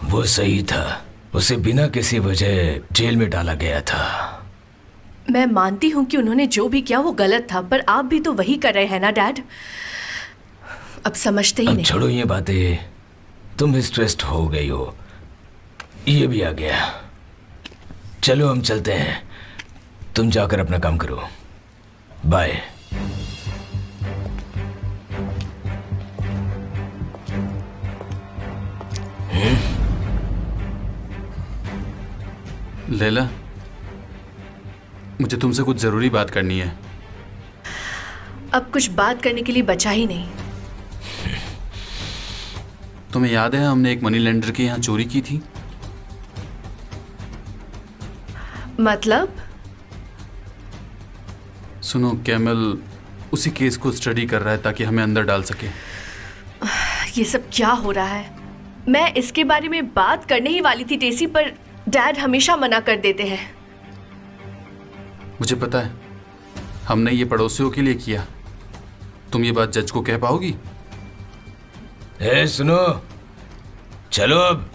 वो सही था, उसे बिना किसी वजह जेल में डाला गया था। मैं मानती हूँ कि उन्होंने जो भी किया वो गलत था, पर आप भी तो वही कर रहे हैं ना डैड। अब समझते ही नहीं। छोड़ो ये बातें, तुम स्ट्रेस्ड हो गई हो, ये भी आ गया। चलो हम चलते हैं, तुम जाकर अपना काम करो। बाय। लैला, मुझे तुमसे कुछ जरूरी बात करनी है। अब कुछ बात करने के लिए बचा ही नहीं। तुम्हें याद है हमने एक मनी लेंडर के यहाँ चोरी की थी? मतलब? सुनो, कैमल उसी केस को स्टडी कर रहा है ताकि हमें अंदर डाल सके। ये सब क्या हो रहा है? मैं इसके बारे में बात करने ही वाली थी टेसी, पर डैड हमेशा मना कर देते हैं। मुझे पता है, हमने ये पड़ोसियों के लिए किया। तुम ये बात जज को कह पाओगी? सुनो, चलो अब।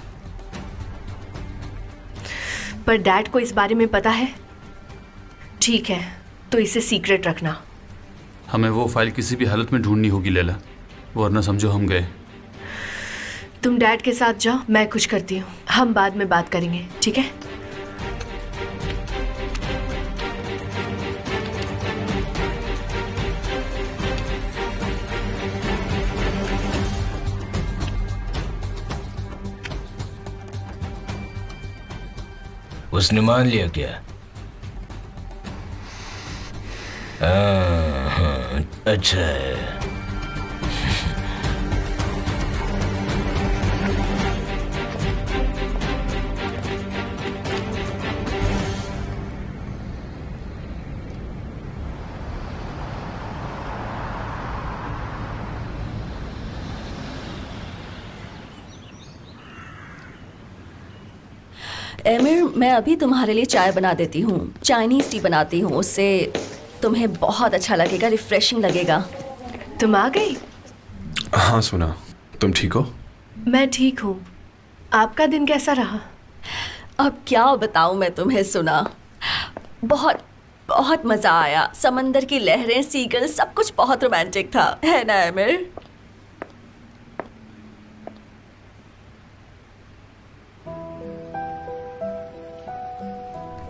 पर डैड को इस बारे में पता है। ठीक है, तो इसे सीक्रेट रखना। हमें वो फाइल किसी भी हालत में ढूंढनी होगी लैला, वरना समझो हम गए। तुम डैड के साथ जाओ, मैं कुछ करती हूँ। हम बाद में बात करेंगे, ठीक है? उसने मान लिया क्या? हाँ, अच्छा है। एमिर, मैं अभी तुम्हारे लिए चाय बना देती हूँ। चाइनीज टी बनाती हूँ, उससे तुम्हें बहुत अच्छा लगेगा, रिफ्रेशिंग लगेगा। तुम आ गई? हाँ सुना, तुम ठीक हो? मैं ठीक हूँ। आपका दिन कैसा रहा? अब क्या बताऊँ मैं तुम्हें सुना, बहुत बहुत मजा आया। समंदर की लहरें, सीगल, सब कुछ बहुत रोमांटिक था, है ना एमिर?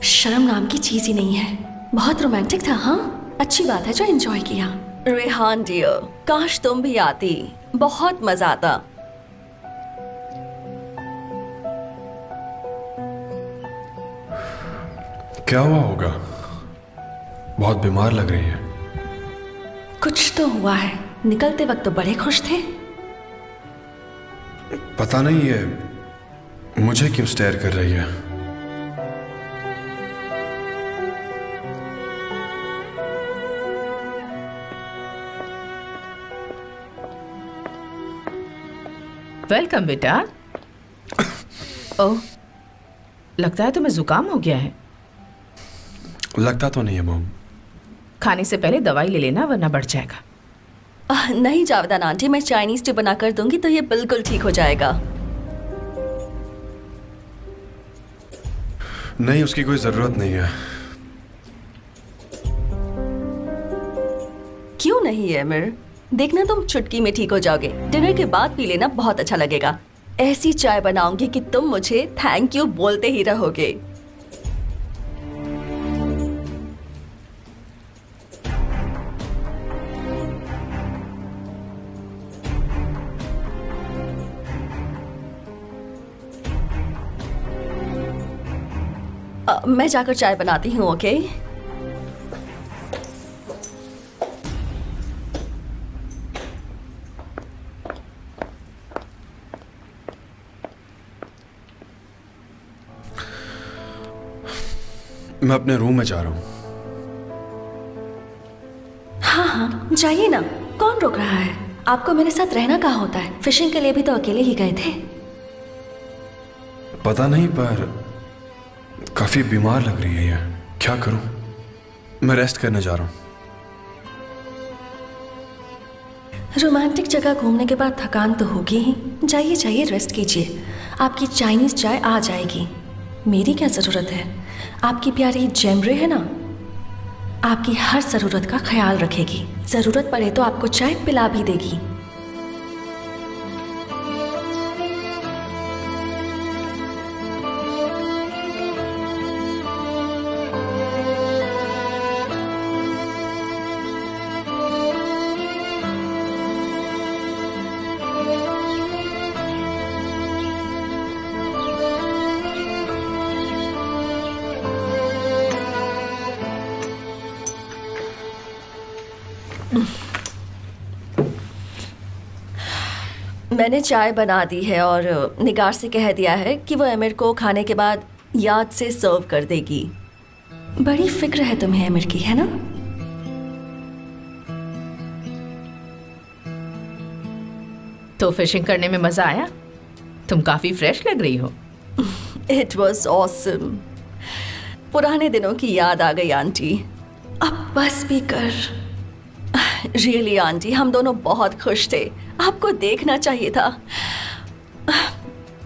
शर्म नाम की चीज ही नहीं है। बहुत रोमांटिक था। हाँ, अच्छी बात है जो एंजॉय किया। रेहान डियर, काश तुम भी आती, बहुत मजा आता। क्या हुआ होगा? बहुत बीमार लग रही है। कुछ तो हुआ है। निकलते वक्त तो बड़े खुश थे। पता नहीं ये मुझे क्यों स्टेयर कर रही है। वेलकम बेटा। ओह, लगता है तुम्हें जुकाम हो गया है। लगता तो नहीं है मॉम। खाने से पहले दवाई ले लेना वरना बढ़ जाएगा। नहीं जावेदान आंटी, मैं चाइनीज टी बना कर दूंगी तो ये बिल्कुल ठीक हो जाएगा। नहीं, उसकी कोई जरूरत नहीं है। क्यों नहीं है अमीर? देखना तुम चुटकी में ठीक हो जाओगे। डिनर के बाद पी लेना, बहुत अच्छा लगेगा। ऐसी चाय बनाऊंगी कि तुम मुझे थैंक यू बोलते ही रहोगे। मैं जाकर चाय बनाती हूँ, ओके? मैं अपने रूम में जा रहा हूँ। हाँ हाँ, जाइए ना, कौन रोक रहा है? आपको मेरे साथ रहना कहाँ होता है? फिशिंग के लिए भी तो अकेले ही गए थे। पता नहीं, पर काफी बीमार लग रही है ये। क्या करूं? मैं रेस्ट करने जा रहा हूं। रोमांटिक जगह घूमने के बाद थकान तो होगी ही। जाइए जाइए, रेस्ट कीजिए। आपकी चाइनीज चाय आ जाएगी। मेरी क्या ज़रूरत है? आपकी प्यारी जेमरे है ना, आपकी हर ज़रूरत का ख्याल रखेगी। ज़रूरत पड़े तो आपको चाय पिला भी देगी। मैंने चाय बना दी है और निगार से कह दिया है कि वो एमिर को खाने के बाद याद से सर्व कर देगी। बड़ी फिक्र है तुम्हें एमिर की, है ना? तो फिशिंग करने में मजा आया? तुम काफी फ्रेश लग रही हो। It was awesome. पुराने दिनों की याद आ गई आंटी। अब बस भी कर। रियली आंटी, हम दोनों बहुत खुश थे। आपको देखना चाहिए था।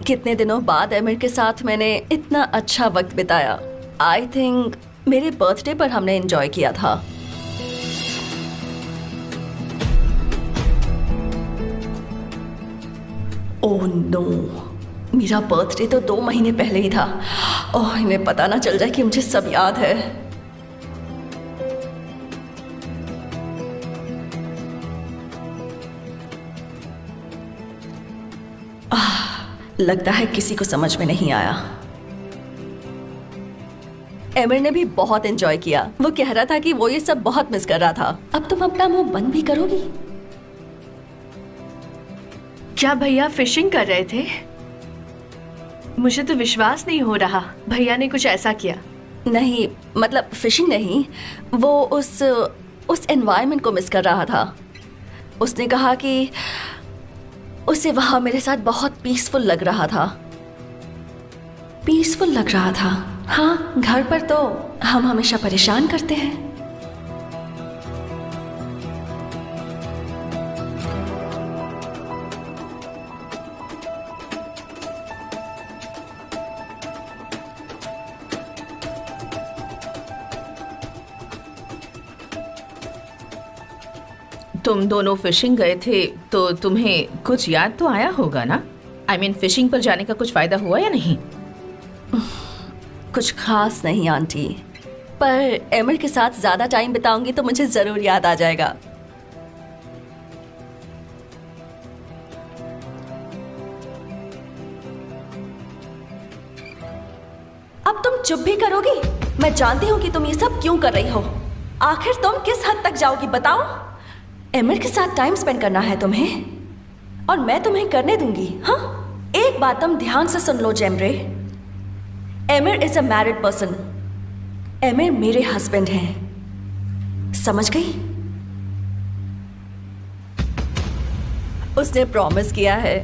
कितने दिनों बाद एमिर के साथ मैंने इतना अच्छा वक्त बिताया। आई थिंक मेरे बर्थडे पर हमने एंजॉय किया था। ओह नो, मेरा बर्थडे तो 2 महीने पहले ही था। ओह, इन्हें पता ना चल जाए कि मुझे सब याद है। लगता है किसी को समझ में नहीं आया। एमिर ने भी बहुत एंजॉय किया। वो कह रहा था कि वो ये सब बहुत मिस कर रहा था। अब तुम अपना मुंह बंद भी करोगी? क्या भैया फिशिंग कर रहे थे? मुझे तो विश्वास नहीं हो रहा भैया ने कुछ ऐसा किया। नहीं, मतलब फिशिंग नहीं, वो उस एनवायरनमेंट को मिस कर रहा था। उसने कहा कि उसे वहां मेरे साथ बहुत पीसफुल लग रहा था। पीसफुल लग रहा था। हाँ, घर पर तो हम हमेशा परेशान करते हैं। तुम दोनों फिशिंग गए थे तो तुम्हें कुछ याद तो आया होगा ना? I mean, फिशिंग पर जाने का कुछ फायदा हुआ या नहीं? कुछ खास नहीं आंटी, पर एमिर के साथ ज्यादा टाइम बिताऊंगी तो मुझे जरूर याद आ जाएगा। अब तुम चुप भी करोगी? मैं जानती हूँ कि तुम ये सब क्यों कर रही हो। आखिर तुम किस हद तक जाओगी बताओ? एमिर के साथ टाइम स्पेंड करना है तुम्हें, और मैं तुम्हें करने दूंगी। हाँ, एक बात तुम ध्यान से सुन लो Cemre. Emir is a married person. Emir मेरे हस्बैंड हैं, समझ गई? उसने प्रॉमिस किया है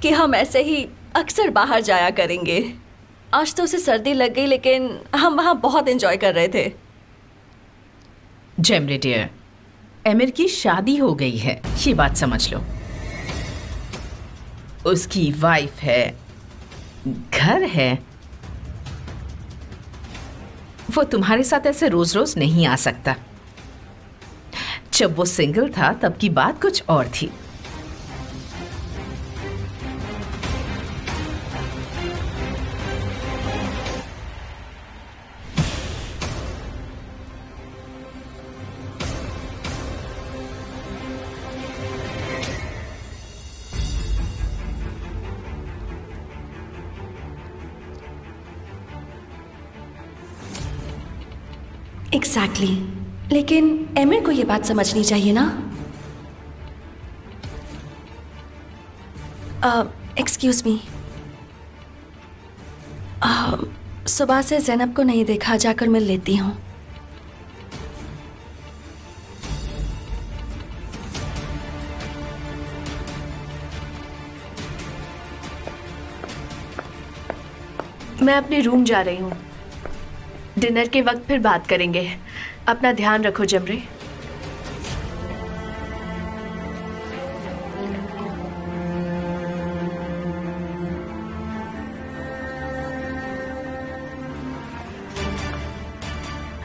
कि हम ऐसे ही अक्सर बाहर जाया करेंगे। आज तो उसे सर्दी लग गई, लेकिन हम वहां बहुत एंजॉय कर रहे थे। जेमरे डियर, एमिर की शादी हो गई है, ये बात समझ लो। उसकी वाइफ है, घर है। वो तुम्हारे साथ ऐसे रोज रोज नहीं आ सकता। जब वो सिंगल था तब की बात कुछ और थी। एग्जैक्टली लेकिन एमिर को ये बात समझनी चाहिए ना। एक्सक्यूज मी, सुबह से ज़ैनब को नहीं देखा, जाकर मिल लेती हूँ। मैं अपने रूम जा रही हूँ। डिनर के वक्त फिर बात करेंगे। अपना ध्यान रखो जमरे।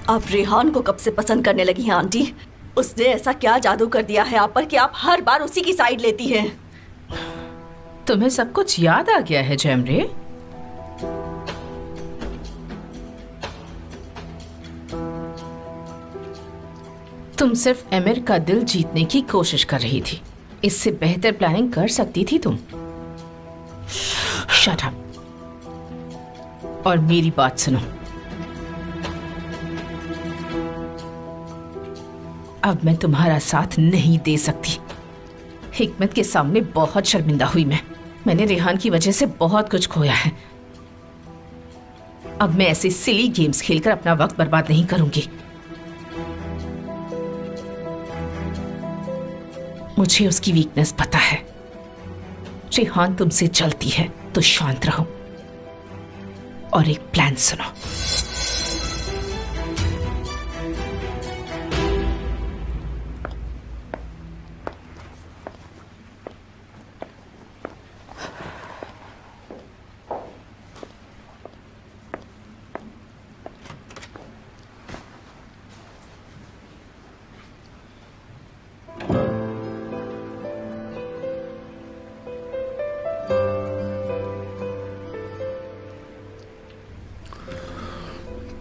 आप रेहान को कब से पसंद करने लगी हैं आंटी? उसने ऐसा क्या जादू कर दिया है आप पर कि आप हर बार उसी की साइड लेती हैं? तुम्हें सब कुछ याद आ गया है जमरे? तुम सिर्फ एमिर का दिल जीतने की कोशिश कर रही थी। इससे बेहतर प्लानिंग कर सकती थी तुम। शट अप और मेरी बात सुनो। अब मैं तुम्हारा साथ नहीं दे सकती। हिकमत के सामने बहुत शर्मिंदा हुई मैंने रेहान की वजह से बहुत कुछ खोया है। अब मैं ऐसे सिली गेम्स खेलकर अपना वक्त बर्बाद नहीं करूंगी। मुझे उसकी वीकनेस पता है। रेहान तुमसे जलती है तो शांत रहो और एक प्लान सुनो।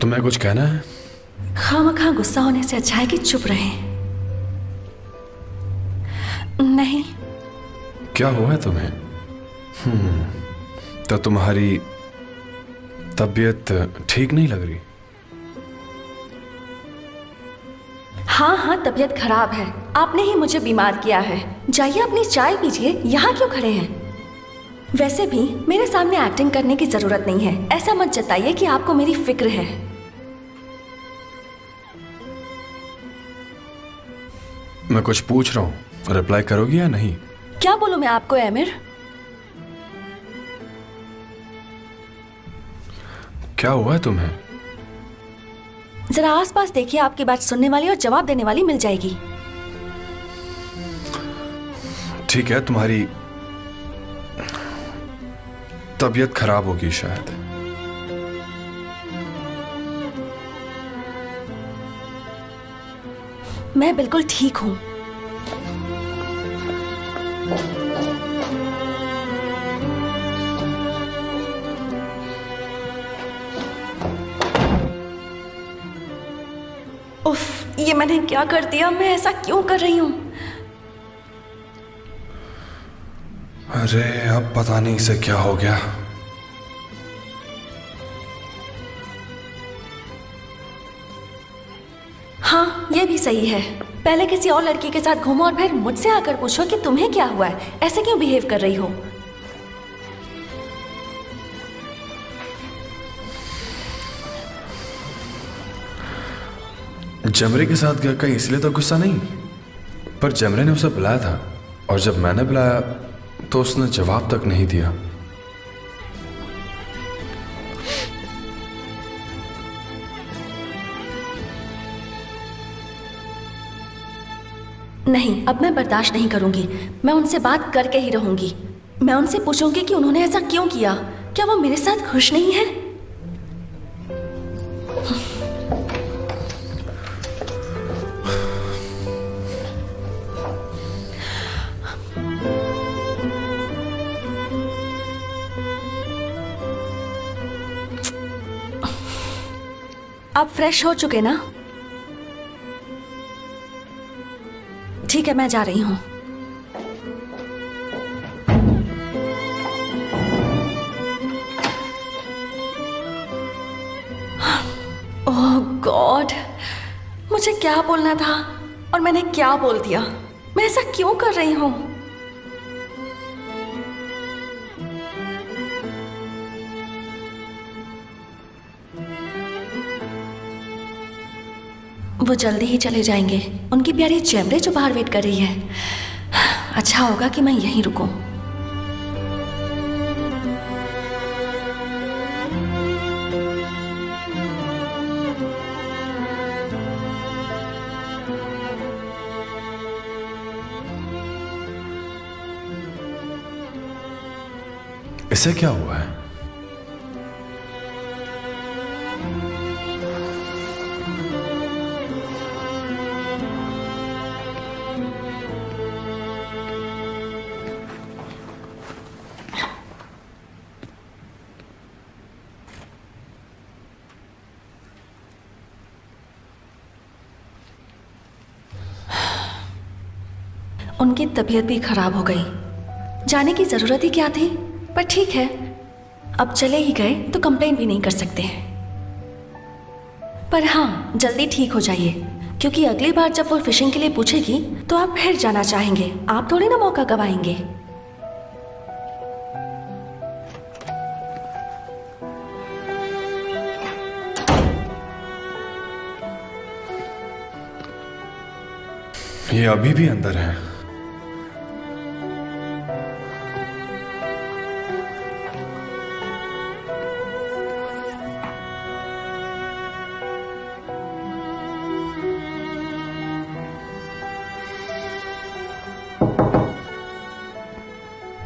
तुम्हें कुछ कहना है? खामखा गुस्सा होने से अच्छा है कि चुप रहे। नहीं। क्या हुआ है तुम्हें? तो तुम्हारी तबीयत ठीक नहीं लग रही? हाँ, तबीयत खराब है। आपने ही मुझे बीमार किया है। जाइए अपनी चाय पीजिए, यहाँ क्यों खड़े हैं? वैसे भी मेरे सामने एक्टिंग करने की जरूरत नहीं है। ऐसा मत जताइए कि आपको मेरी फिक्र है। मैं कुछ पूछ रहा हूँ, रिप्लाई करोगी या नहीं? क्या बोलूं मैं आपको एमिर? क्या हुआ है तुम्हें? जरा आसपास देखिए, आपकी बात सुनने वाली और जवाब देने वाली मिल जाएगी। ठीक है, तुम्हारी तबीयत खराब होगी शायद। मैं बिल्कुल ठीक हूं। उफ, ये मैंने क्या कर दिया? मैं ऐसा क्यों कर रही हूं? अरे अब पता नहीं इसे क्या हो गया। हाँ, ये भी सही है। पहले किसी और लड़की के साथ घूमो और फिर मुझसे आकर पूछो कि तुम्हें क्या हुआ है। ऐसे क्यों बिहेव कर रही हो? जमरे के साथ गया कहीं इसलिए तो गुस्सा नहीं, पर जमरे ने उसे बुलाया था और जब मैंने बुलाया तो उसने जवाब तक नहीं दिया। नहीं, अब मैं बर्दाश्त नहीं करूंगी। मैं उनसे बात करके ही रहूंगी। मैं उनसे पूछूंगी कि उन्होंने ऐसा क्यों किया। क्या वो मेरे साथ खुश नहीं है? आप फ्रेश हो चुके ना? ठीक है, मैं जा रही हूं। ओह गॉड, मुझे क्या बोलना था और मैंने क्या बोल दिया? मैं ऐसा क्यों कर रही हूं? वो जल्दी ही चले जाएंगे। उनकी प्यारी चैमरे जो बाहर वेट कर रही है। अच्छा होगा कि मैं यहीं रुकूं। इसे क्या हुआ है? उनकी तबीयत भी खराब हो गई। जाने की जरूरत ही क्या थी? पर ठीक है, अब चले ही गए तो कंप्लेन भी नहीं कर सकते। पर हाँ, जल्दी ठीक हो जाइए, क्योंकि अगली बार जब वो फिशिंग के लिए पूछेगी तो आप फिर जाना चाहेंगे। आप थोड़ी ना मौका गवाएंगे। ये अभी भी अंदर है।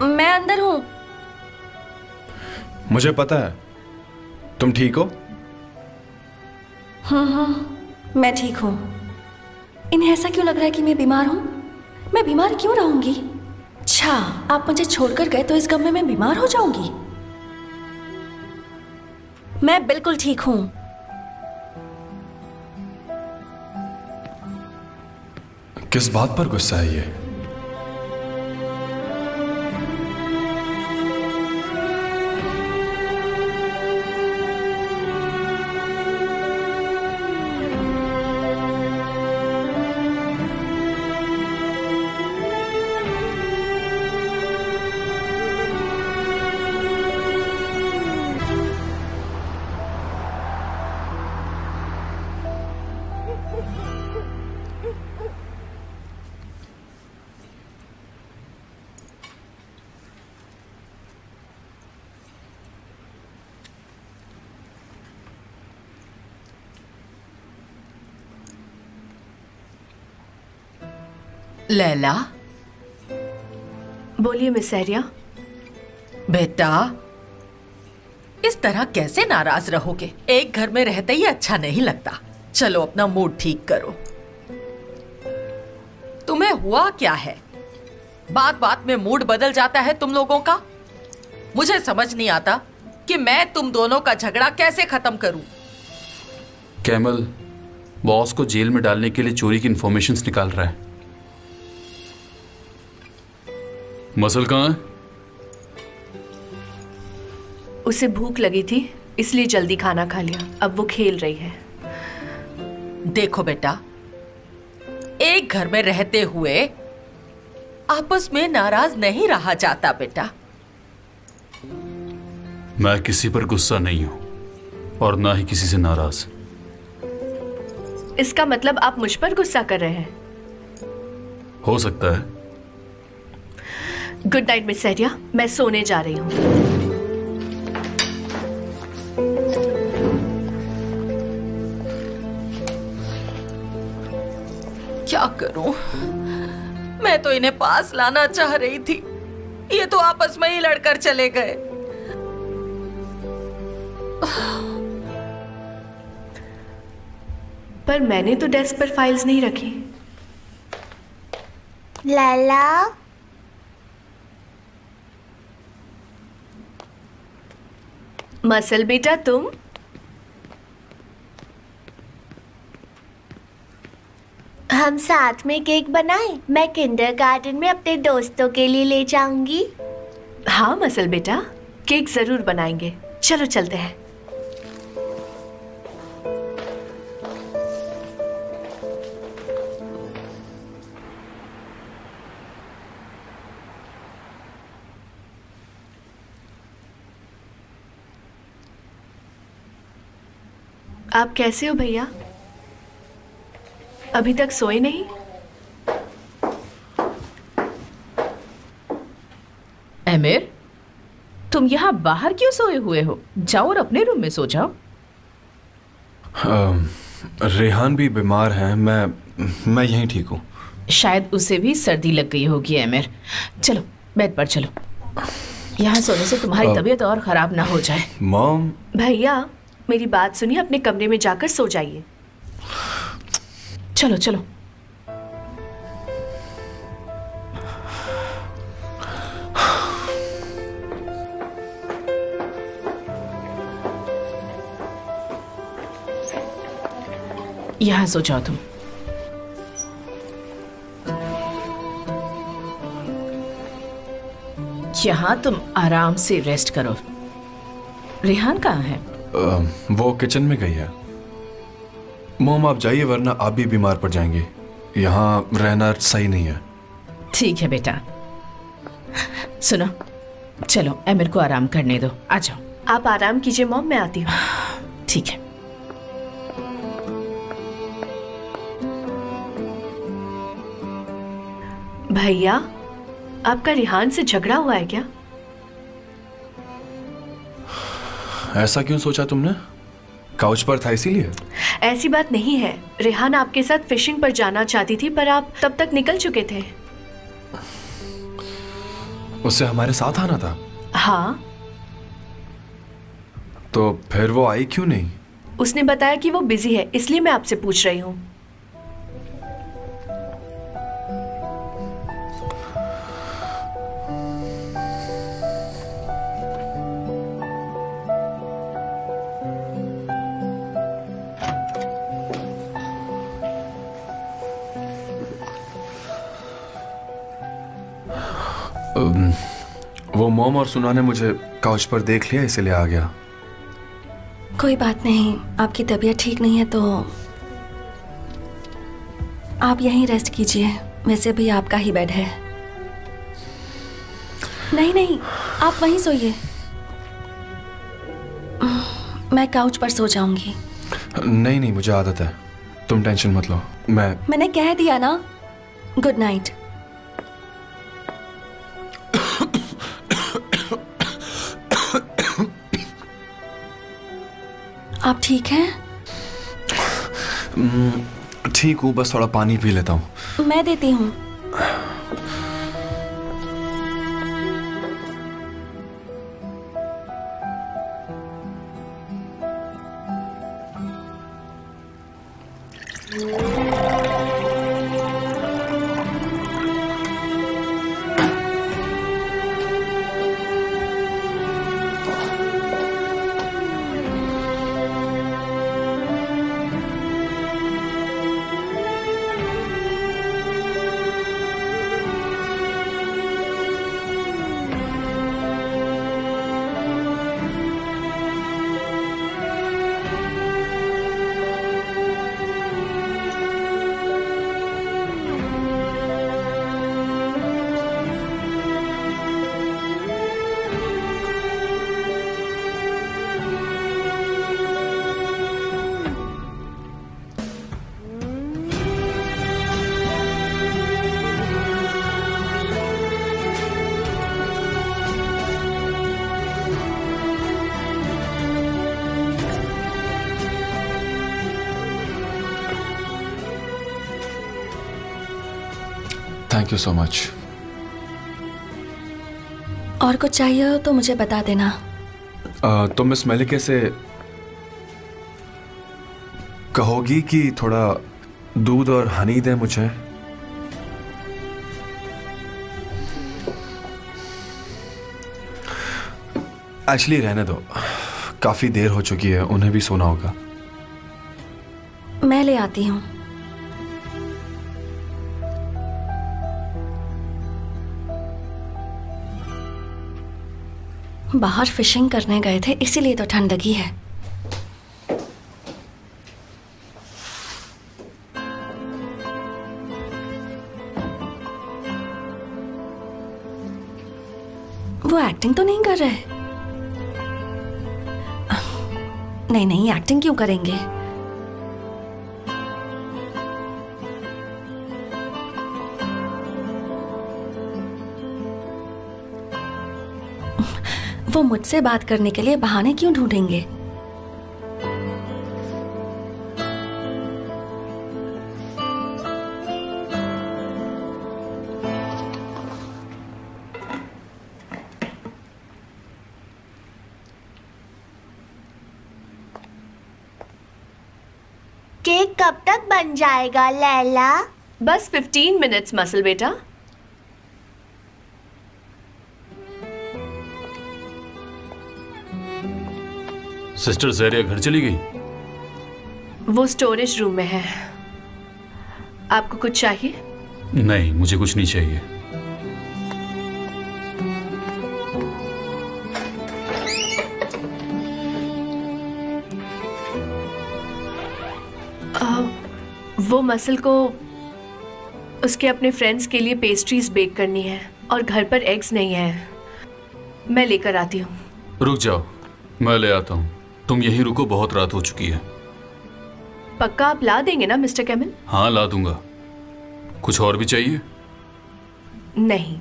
मैं अंदर हूं। मुझे पता है। तुम ठीक हो? मैं ठीक हूं। इन्हें ऐसा क्यों लग रहा है कि मैं बीमार हूं? मैं बीमार क्यों रहूंगी? अच्छा, आप मुझे छोड़कर गए तो इस गम में मैं बीमार हो जाऊंगी? मैं बिल्कुल ठीक हूं। किस बात पर गुस्सा है ये? लैला, बोलिए मिस सहरिया। बेटा, इस तरह कैसे नाराज रहोगे? एक घर में रहते ही अच्छा नहीं लगता। चलो अपना मूड ठीक करो। तुम्हें हुआ क्या है? बात बात में मूड बदल जाता है तुम लोगों का। मुझे समझ नहीं आता कि मैं तुम दोनों का झगड़ा कैसे खत्म करूं। कैमल बॉस को जेल में डालने के लिए चोरी की इंफॉर्मेशंस निकाल रहा है। मसल कहाँ है? उसे भूख लगी थी इसलिए जल्दी खाना खा लिया। अब वो खेल रही है। देखो बेटा, एक घर में रहते हुए आपस में नाराज नहीं रहा जाता बेटा। मैं किसी पर गुस्सा नहीं हूं और ना ही किसी से नाराज। इसका मतलब आप मुझ पर गुस्सा कर रहे हैं? हो सकता है। गुड नाइट मिस सहरिया, मैं सोने जा रही हूँ। क्या क्या करूं? मैं तो इन्हें पास लाना चाह रही थी, ये तो आपस में ही लड़कर चले गए। पर मैंने तो डेस्क पर फाइल्स नहीं रखी। लैला, मसल बेटा तुम? हम साथ में केक बनाएं? मैं किंडरगार्टन में अपने दोस्तों के लिए ले जाऊंगी। हाँ मसल बेटा, केक जरूर बनाएंगे। चलो चलते हैं। आप कैसे हो भैया? अभी तक सोए नहीं? एमिर, तुम यहाँ बाहर क्यों सोए हुए हो? जाओ और अपने रूम में सो जाओ। रेहान भी बीमार है, मैं यहीं ठीक हूँ। शायद उसे भी सर्दी लग गई होगी। एमिर, चलो बेड पर चलो। यहाँ सोने से तुम्हारी तबीयत और खराब ना हो जाए। मॉम। भैया मेरी बात सुनिए, अपने कमरे में जाकर सो जाइए। चलो चलो। यहाँ सो जाओ तुम। यहाँ तुम आराम से रेस्ट करो। रेहान कहाँ है? वो किचन में गई है। मोम आप जाइए वरना आप भी बीमार पड़ जाएंगे। यहाँ रहना सही नहीं है। ठीक है बेटा। सुनो, चलो एमिर को आराम करने दो। आ जाओ। आप आराम कीजिए मॉम, मैं आती हूँ। ठीक है। भैया आपका रिहान से झगड़ा हुआ है क्या? ऐसा क्यों सोचा तुमने? काउच पर था इसीलिए? ऐसी बात नहीं है। रेहान आपके साथ फिशिंग पर जाना चाहती थी, पर आप तब तक निकल चुके थे। उससे हमारे साथ आना था। हाँ। तो फिर वो आई क्यों नहीं? उसने बताया कि वो बिजी है, इसलिए मैं आपसे पूछ रही हूँ। वो मॉम और सुना ने मुझे काउच पर देख लिया, इसलिए आ गया। कोई बात नहीं, आपकी तबीयत ठीक नहीं है तो आप यहीं रेस्ट कीजिए। वैसे भी आपका ही बेड है। नहीं नहीं, आप वहीं सोइए। मैं काउच पर सो जाऊंगी। नहीं नहीं, मुझे आदत है, तुम टेंशन मत लो। मैंने कह दिया ना। Good night. आप ठीक हैं? ठीक हूँ, बस थोड़ा पानी पी लेता हूँ। मैं देती हूँ। Thank you so much. और कुछ चाहिए हो तो मुझे बता देना। तो मिस मलिका से कहोगी कि थोड़ा दूध और हनी दे मुझे। एक्चुअली रहने दो, काफी देर हो चुकी है, उन्हें भी सोना होगा। मैं ले आती हूँ। बाहर फिशिंग करने गए थे इसीलिए तो ठंड लगी है। वो एक्टिंग तो नहीं कर रहे? नहीं नहीं, एक्टिंग क्यों करेंगे? वो मुझसे बात करने के लिए बहाने क्यों ढूंढेंगे? केक कब तक बन जाएगा लैला? बस 15 मिनट्स मसल बेटा। सिस्टर ज़हरिया घर चली गई? वो स्टोरेज रूम में है। आपको कुछ चाहिए? नहीं, मुझे कुछ नहीं चाहिए। वो मसल को उसके अपने फ्रेंड्स के लिए पेस्ट्रीज बेक करनी है और घर पर एग्स नहीं है। मैं लेकर आती हूँ। रुक जाओ, मैं ले आता हूँ। तुम यहीं रुको, बहुत रात हो चुकी है। पक्का आप ला देंगे ना मिस्टर कैमिल? हाँ, ला दूंगा। कुछ और भी चाहिए? नहीं।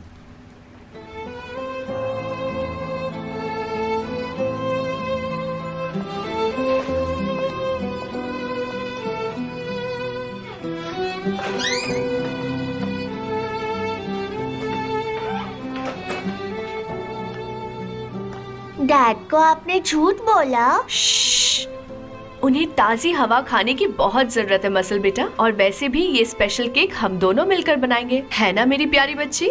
डैड को आपने झूठ बोला? उन्हें ताज़ी हवा खाने की बहुत जरूरत है मसल बेटा, और वैसे भी ये स्पेशल केक हम दोनों मिलकर बनाएंगे, है ना मेरी प्यारी बच्ची?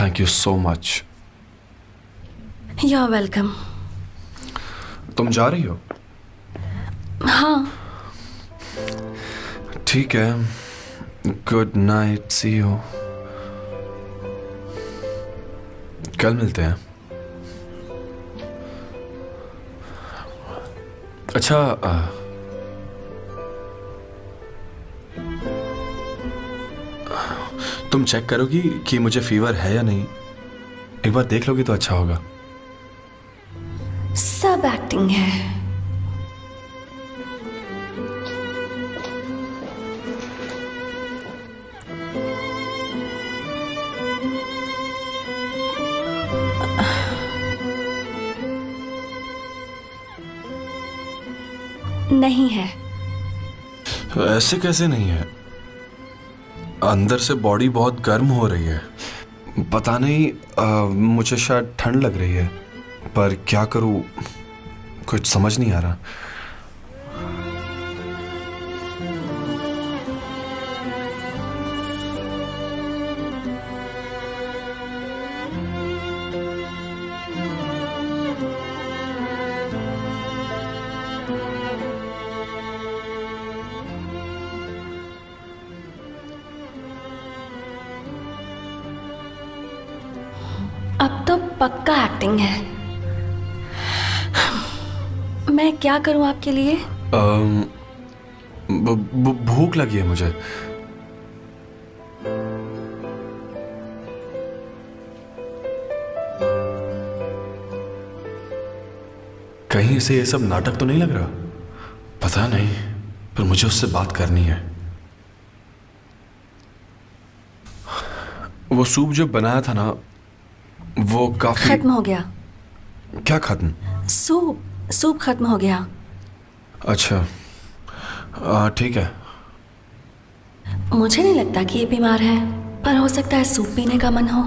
Thank you so much. You are welcome. तुम जा रही हो? हाँ। ठीक है, गुड नाइट, सी यू। कल मिलते हैं। अच्छा, तुम चेक करोगी कि मुझे फीवर है या नहीं? एक बार देख लोगी तो अच्छा होगा। सब एक्टिंग है। नहीं है। ऐसे कैसे नहीं है? अंदर से बॉडी बहुत गर्म हो रही है। पता नहीं, मुझे शायद ठंड लग रही है, पर क्या करूं, कुछ समझ नहीं आ रहा। अब तो पक्का एक्टिंग है। मैं क्या करूं आपके लिए? भूख लगी है मुझे। कहीं इसे ये सब नाटक तो नहीं लग रहा? पता नहीं, पर मुझे उससे बात करनी है। वो सूप जो बनाया था ना, वो काफी खत्म हो गया। क्या खत्म? सूप खत्म हो गया। अच्छा, ठीक है। मुझे नहीं लगता कि ये बीमार है, पर हो सकता है सूप पीने का मन हो।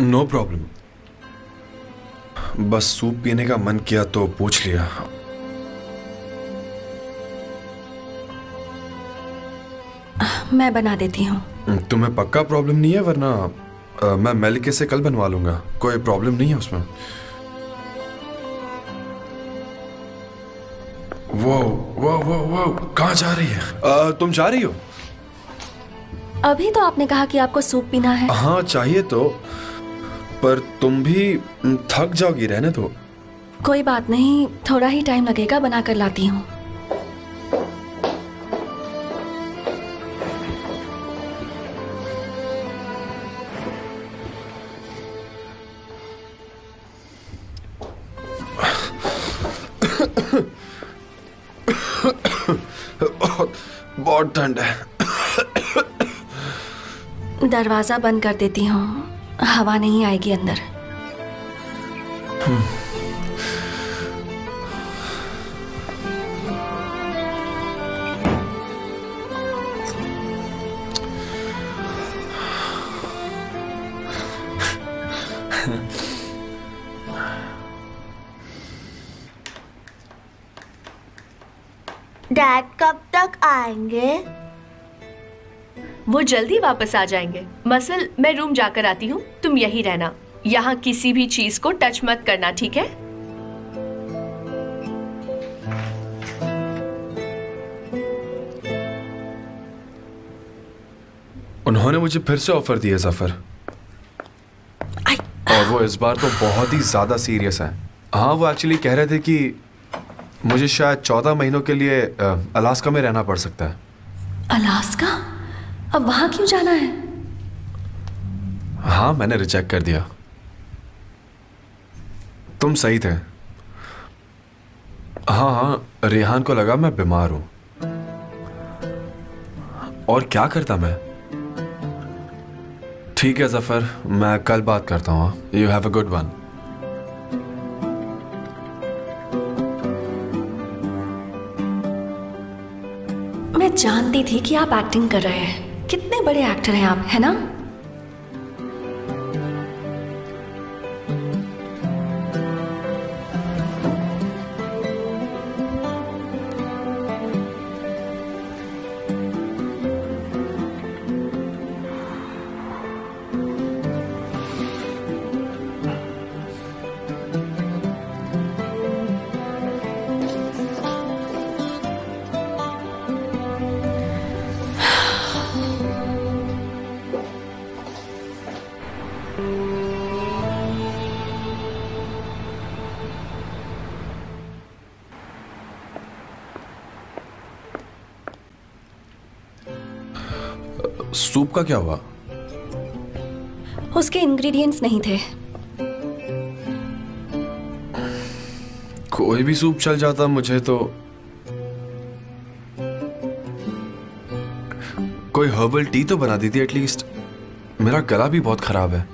नो प्रॉब्लम, बस सूप पीने का मन किया तो पूछ लिया। मैं बना देती हूँ। तुम्हें पक्का प्रॉब्लम नहीं है? वरना मैं मेलिके से कल बनवा लूंगा, कोई प्रॉब्लम नहीं है उसमें। वो कहाँ जा रही है? तुम जा रही हो? अभी तो आपने कहा कि आपको सूप पीना है। हाँ चाहिए तो, पर तुम भी थक जाओगी, रहने दो। कोई बात नहीं, थोड़ा ही टाइम लगेगा, बना कर लाती हूँ। बहुत ठंड है। दरवाजा बंद कर देती हूँ, हवा नहीं आएगी अंदर। डैड कब तक आएंगे? वो जल्दी वापस आ जाएंगे। मसल, मैं रूम जाकर आती हूँ, तुम यही रहना। यहाँ किसी भी चीज को टच मत करना, ठीक है? उन्होंने मुझे फिर से ऑफर दिया जफर, और वो इस बार तो बहुत ही ज्यादा सीरियस है। हाँ, वो एक्चुअली कह रहे थे कि मुझे शायद 14 महीनों के लिए अलास्का में रहना पड़ सकता है। अलास्का? अब वहां क्यों जाना है? हाँ, मैंने रिजेक्ट कर दिया। तुम सही थे। हाँ, रेहान को लगा मैं बीमार हूं, और क्या करता मैं। ठीक है जफर, मैं कल बात करता हूँ। You have a good one. मैं जानती थी कि आप एक्टिंग कर रहे हैं। कितने बड़े एक्टर हैं आप, है ना? सूप का क्या हुआ? उसके इंग्रेडिएंट्स नहीं थे। कोई भी सूप चल जाता मुझे तो। कोई हर्बल टी तो बना दी थी एटलीस्ट। मेरा गला भी बहुत खराब है।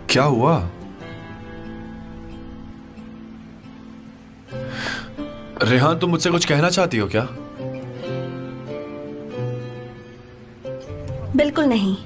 क्या हुआ? रेहान, तुम मुझसे कुछ कहना चाहती हो क्या? बिल्कुल नहीं।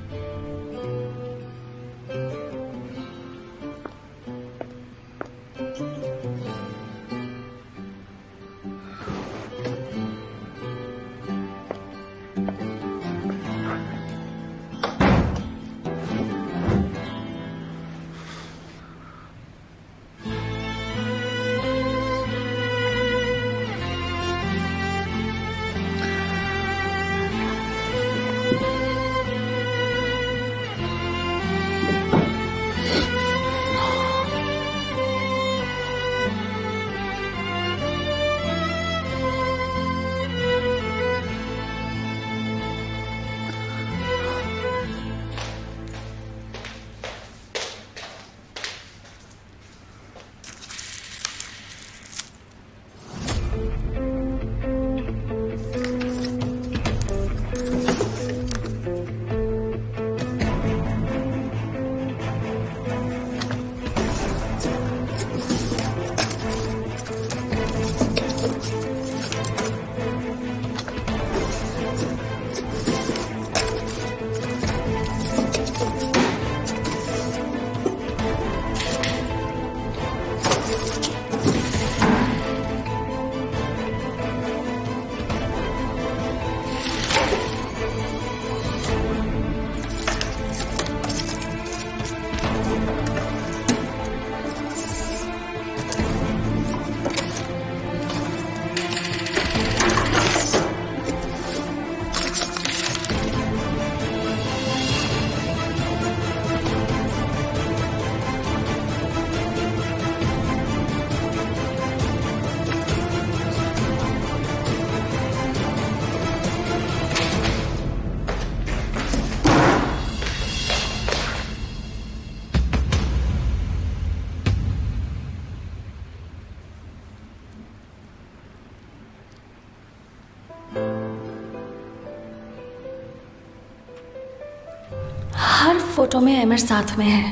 फोटो में एमर साथ में है।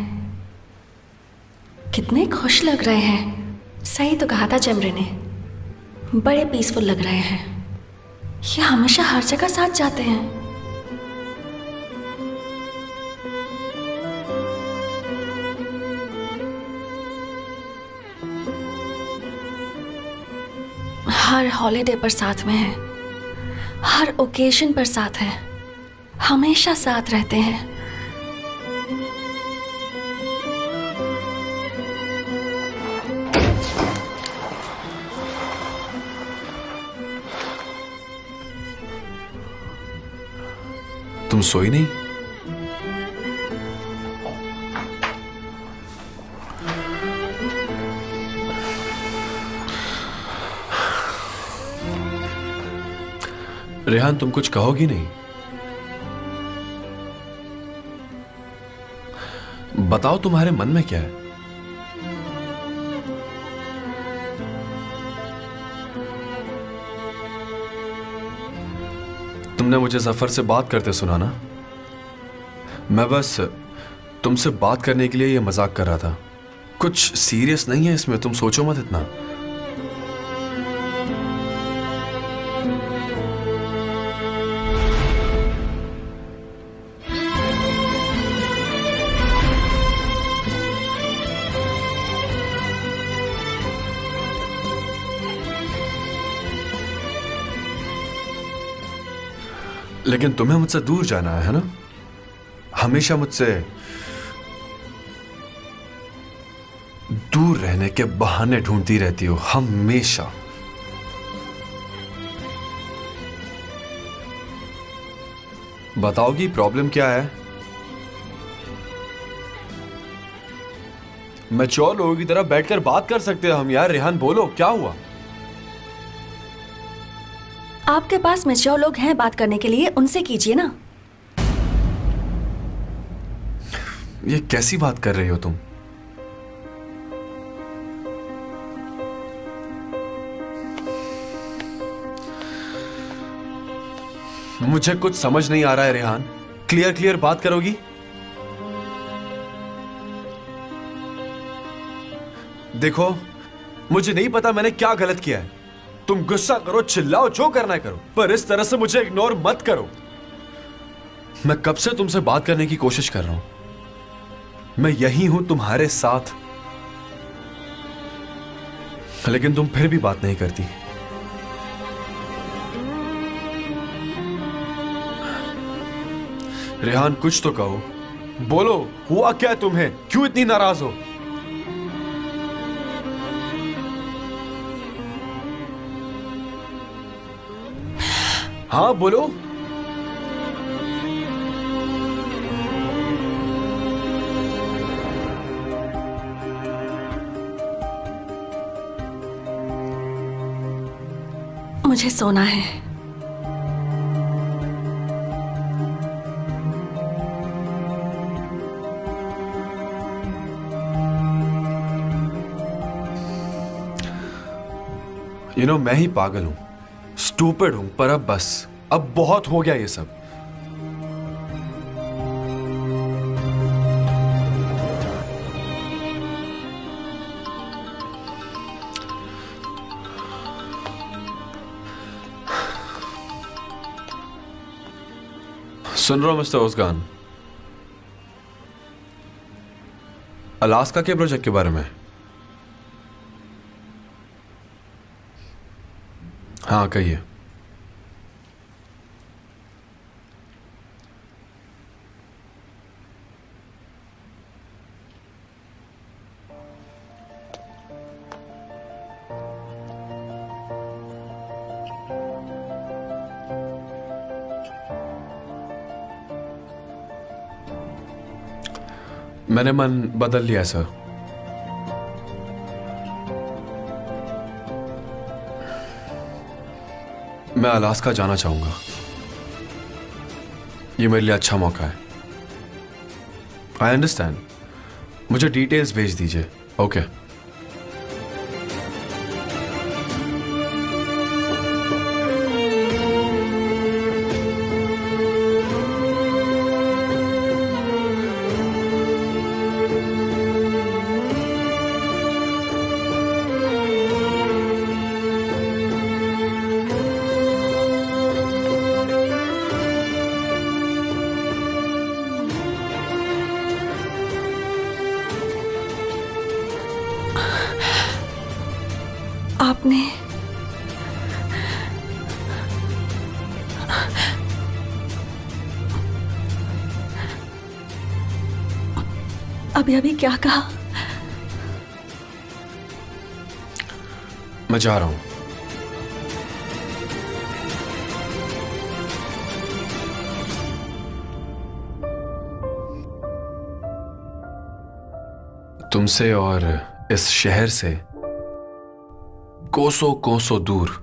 कितने खुश लग रहे हैं। सही तो कहा था जमरे ने, बड़े पीसफुल लग रहे हैं। ये हमेशा हर जगह साथ जाते हैं। हर हॉलिडे पर साथ में हैं, हर ओकेजन पर साथ हैं, हमेशा साथ रहते हैं। तुम सोई नहीं? रेहान, तुम कुछ कहोगी नहीं? बताओ तुम्हारे मन में क्या है? तुमने मुझे जफर से बात करते सुना ना? मैं बस तुमसे बात करने के लिए ये मजाक कर रहा था। कुछ सीरियस नहीं है इसमें, तुम सोचो मत इतना। लेकिन तुम्हें मुझसे दूर जाना है ना? हमेशा मुझसे दूर रहने के बहाने ढूंढती रहती हो, हमेशा। बताओगी प्रॉब्लम क्या है? मैच्योर लोगों की तरह बैठकर बात कर सकते हैं हम यार। रेहान, बोलो क्या हुआ? आपके पास मैच्योर लोग हैं बात करने के लिए, उनसे कीजिए ना। ये कैसी बात कर रही हो तुम? मुझे कुछ समझ नहीं आ रहा है रेहान। क्लियर क्लियर बात करोगी? देखो, मुझे नहीं पता मैंने क्या गलत किया है। तुम गुस्सा करो, चिल्लाओ, जो करना है करो, पर इस तरह से मुझे इग्नोर मत करो। मैं कब से तुमसे बात करने की कोशिश कर रहा हूं। मैं यही हूं तुम्हारे साथ, लेकिन तुम फिर भी बात नहीं करती। रेहान, कुछ तो कहो, बोलो, हुआ क्या तुम्हें? क्यों इतनी नाराज हो? हाँ बोलो। मुझे सोना है। मैं ही पागल हूं, स्टूपिड हूं, पर अब बस, अब बहुत हो गया ये सब। सुन रहा हूं मिस्टर ओज़गान, अलास्का के प्रोजेक्ट के बारे में। हाँ कहिए। मैंने मन बदल लिया सर। मैं अलास्का जाना चाहूंगा। ये मेरे लिए अच्छा मौका है। I understand. मुझे डिटेल्स भेज दीजिए। ओके। अभी अभी क्या कहा? मैं जा रहा हूं। तुमसे और इस शहर से कोसों कोसों दूर